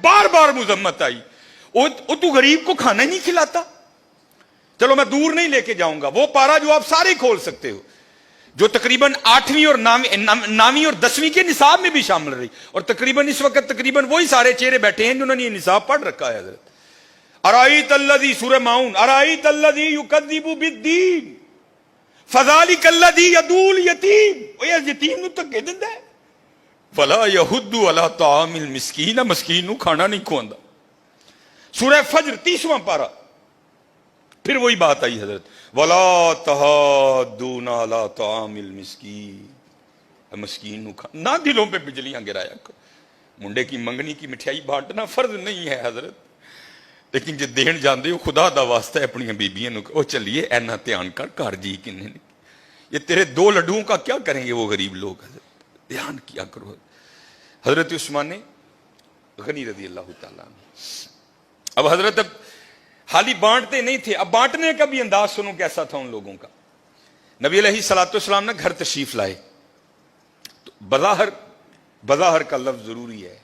बार बार मुजम्मत आई, वो तू गरीब को खाना ही नहीं खिलाता। चलो मैं दूर नहीं लेके जाऊंगा, वो पारा जो आप सारे खोल सकते हो, जो तकरीबन 8वीं और 9वीं और 10वीं के निसाब में भी शामिल रही, और तकरीबन इस वक्त तकरीबन वही सारे चेहरे बैठे हैं जिन्होंने ये निसाब पढ़ रखा है। हजरत अराईत अल्लज़ी, सूरह माऊन, अराईत अल्लज़ी युकज़्ज़िबु बिद्दीन फज़ालिक अल्लज़ी यदूल यतीम, वो यतीम नु धक्के दिंदा है, वला यहुद्दु अला तामिल मिस्कीन, मिस्कीन नु खाना नहीं खुआंदा। सूरह फज्र 30वां पारा, फिर वही बात आई हजरत, वला तहादूना अला तामिल मिस्कीन, मिस्कीन नु ना दिलों पे बिजलियां गिराया करो। मुंडे की मंगनी की मिठाई बांटना फर्ज नहीं है हजरत, लेकिन जे देन जाते हो खुदा दा वास्ता है अपनी बीबियां नु ओ चलिए ऐना ध्यान कर, घर जी किन्ने ने, ये तेरे 2 लड्डुओं का क्या करेंगे वो गरीब लोग, हजरत ध्यान किया करो। हजरत उस्मान गनी रज़ी अल्लाह तआला, अब हजरत अब हाली बांटते नहीं थे, अब बांटने का भी अंदाज सुनो कैसा था उन लोगों का। नबी अलैहिस्सलाम ने घर तशरीफ लाए, तो बज़ाहर का लफ्ज जरूरी है,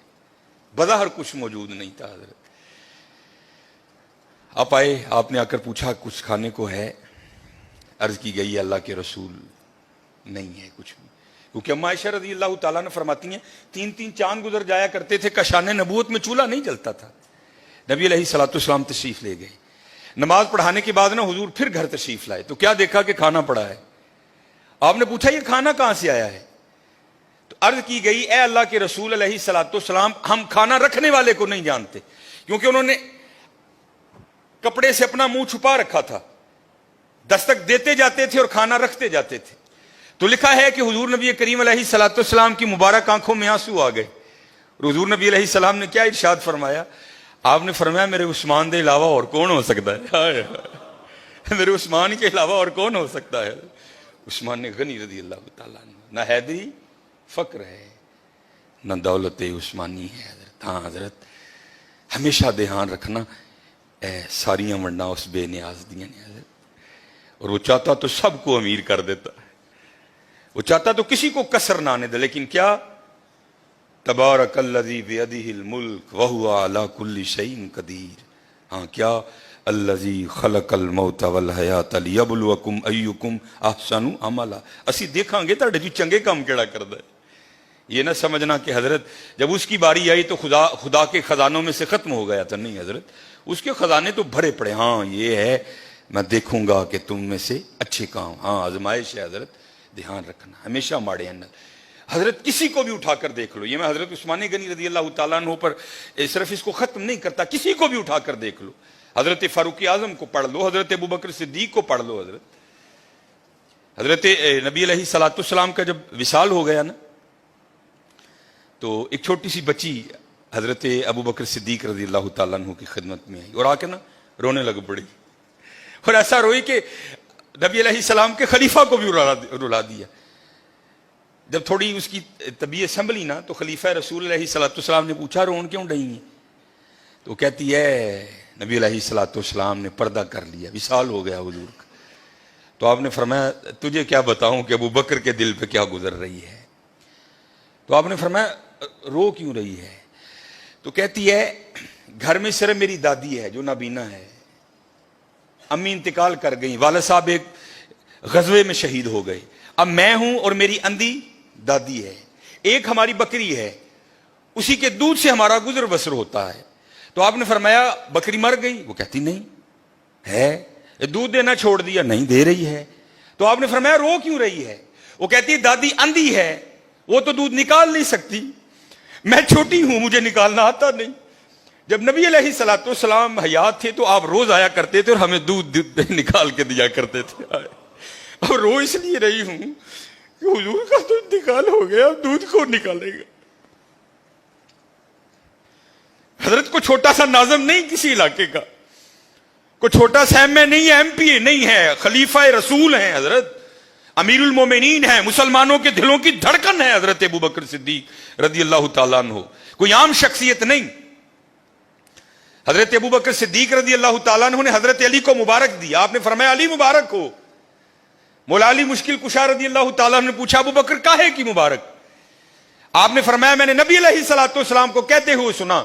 बज़ाहर कुछ मौजूद नहीं था। हजरत आप आए, आपने आकर पूछा कुछ खाने को है? अर्ज की गई अल्लाह के रसूल नहीं है कुछ भी, क्योंकि अम्मा आयशा रज़ी अल्लाह तआला ने फरमाती हैं 3-3 चांद गुजर जाया करते थे, कशाने नबूवत में चूल्हा नहीं जलता था। नबी अलैहिस्सलाम तशरीफ ले गए, नमाज पढ़ाने के बाद ना हुजूर फिर घर तशरीफ लाए, तो क्या देखा कि खाना पड़ा है। आपने पूछा ये खाना कहां से आया है? तो अर्ज की गई ए अल्लाह के रसूल अलैहिस्सलाम, हम खाना रखने वाले को नहीं जानते, क्योंकि उन्होंने कपड़े से अपना मुंह छुपा रखा था, दस्तक देते जाते थे और खाना रखते जाते थे। तो लिखा है कि हुजूर नबी करीम अलैहिस्सलाम की मुबारक आंखों में आंसू आ गए। हुजूर नबी अलैहिस्सलाम ने क्या इरशाद फरमाया? आपने फरमाया मेरे उस्मान के अलावा और कौन हो सकता है, मेरे उस्मान के अलावा और कौन हो सकता है। उस्मान ने गनी रज़ी अल्लाह तआला ना हैदरी फक्र है ना दौलत उस्मानी है हजरत। हाँ हजरत हमेशा ध्यान रखना सारियां वंडा उस बेनियाज दियां ने हजरत, और वो चाहता तो सबको अमीर कर देता, वो चाहता तो किसी को कसर ना आने दे, लेकिन क्या तबारकल्लज़ी बियदिहिल मुल्क व हुवा अला कुल्ली शैइन कदीर। हाँ क्या अल्लज़ी खलकल मौत वल हयात लियबलुवकुम अय्युकुम अहसनु अमला, असी देखांगे तुहाडे च चंगे काम केड़ा करदा है। ये ना समझना कि हजरत जब उसकी बारी आई तो खुदा के खजानों में से खत्म हो गया था, नहीं हजरत उसके खजाने तो भरे पड़े। हाँ ये है, मैं देखूंगा कि तुम में से अच्छे काम, हाँ आजमाइश है हजरत, ध्यान रखना हमेशा माड़े हैं। हजरत किसी को भी उठाकर देख लो, ये मैं हजरत उस्मान गनी रज़ी अल्लाह तआला अन्हु पर सिर्फ इसको खत्म नहीं करता, किसी को भी उठाकर देख लो, हजरत फारूक आजम को पढ़ लो, हजरत अबू बकर सिद्दीक को पढ़ लो। हजरत नबी अलैहिस्सलाम का जब विसाल हो गया ना, तो एक छोटी सी बच्ची हजरत अबू बकर सिद्दीक रज़ी अल्लाह तआला अन्हु की खिदमत में आई और आके ना रोने लग पड़ी, और ऐसा रोई कि नबी अलैहिस्सलाम के खलीफा को भी रुला दिया। जब थोड़ी उसकी तबीयत संभली ना, तो खलीफा रसूल अलैहिस्सलाम ने पूछा रोन क्यों रही है? तो कहती है नबी अलैहिस्सलाम ने पर्दा कर लिया, विसाल हो गया हुजूर का। तो आपने फरमाया तुझे क्या बताऊं कि अबू बकर के दिल पे क्या गुजर रही है? तो आपने फरमाया रो क्यों रही है? तो कहती है घर में सिर्फ मेरी दादी है जो नाबीना है, अम्मी इंतकाल कर गई, वाला साहब एक गजवे में शहीद हो गए, अब मैं हूं और मेरी अंधी दादी है, एक हमारी बकरी है, उसी के दूध से हमारा गुजर बसर होता है। तो आपने फरमाया बकरी मर गई? वो कहती नहीं है। दूध देना छोड़ दिया? नहीं दे रही है। तो आपने फरमाया रो क्यों रही है? वो कहती है दादी अंधी है, वो तो दूध निकाल नहीं सकती, मैं छोटी हूं मुझे निकालना आता नहीं। जब नबी अलैहिस्सलाम हयात थे तो आप रोज आया करते थे और हमें दूध निकाल के दिया करते थे। अब रो इसलिए रही हूं कि हुजूर का तो इंतकाल हो गया, अब दूध कौन निकालेगा? हजरत को छोटा सा नाज़म नहीं किसी इलाके का, कोई छोटा सा एमए नहीं है, एमपी नहीं है, खलीफा रसूल हैं हजरत, अमीरुल मोमिनीन है, मुसलमानों के दिलों की धड़कन है हजरत अबू बकर सिद्दीक रज़ी अल्लाह तआला अन्हु, कोई आम शख्सियत नहीं। हजरत अबू बकर सिद्दीक रज़ी अल्लाह तआला अन्हु ने हजरत अली को मुबारक दिया, आपने फरमाया अली मुबारक हो। मौला अली मुश्किल कुशा रज़ी अल्लाह तआला अन्हु ने पूछा अबू बकर काहे की मुबारक? आपने फरमाया मैंने नबी अलैहिस्सलाम को कहते हुए सुना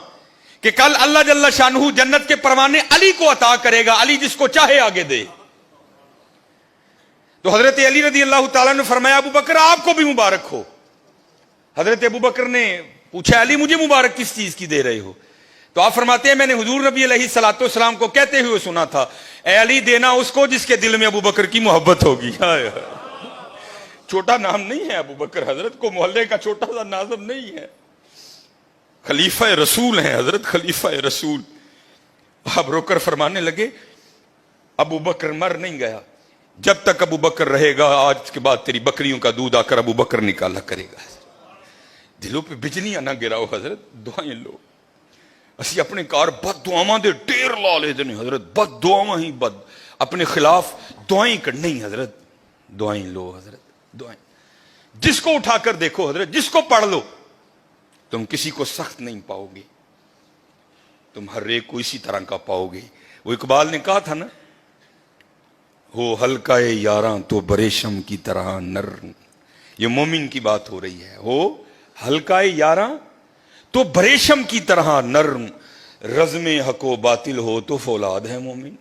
کہ کل اللہ جل شانہ جنت کے پروانے علی کو عطا کرے گا، علی جس کو چاہے آگے دے. تو حضرت علی رضی اللہ تعالیٰ نے فرمایا ابو بکر آپ کو بھی مبارک ہو. حضرت ابو بکر نے پوچھا علی مجھے مبارک کس چیز کی دے رہے ہو؟ تو آپ فرماتے ہیں میں نے حضور نبی علیہ الصلوۃ والسلام کو کہتے ہوئے سنا تھا اے علی دینا اس کو جس کے دل میں ابو بکر کی محبت ہوگی. چھوٹا نام نہیں ہے ابو بکر، حضرت کو محلے کا چھوٹا سا نازم نہیں ہے، خلیفہ رسول ہیں حضرت، خلیفہ رسول. آپ رو کر فرمانے لگے ابو بکر مر نہیں گیا، جب تک ابو بکر رہے گا آج کے بعد تیری بکریوں کا دودھ آ کر ابو بکر نکالا کرے گا. دلوں پہ بجلیاں نہ گراؤ حضرت، دعائیں لو. اسی اپنے کار بد دعاواں دے ڈیر لا لے دنے حضرت، بد دعاواں ہی بد، اپنے خلاف دعائیں کرنی حضرت، دعائیں لو حضرت، دعائیں. جس کو اٹھا کر دیکھو حضرت، جس کو پڑھ لو، تم کسی کو سخت نہیں پاؤ گے، تم ہر ایک کو اسی طرح کا پاؤ گے. وہ اقبال نے کہا تھا نا ہو ہلکا یاراں تو بریشم کی طرح نرم. یہ مومن کی بات ہو رہی ہے. ہو ہلکا یاراں تو بریشم کی طرح نرم، رزم حق و باطل ہو تو فولاد ہے مومن.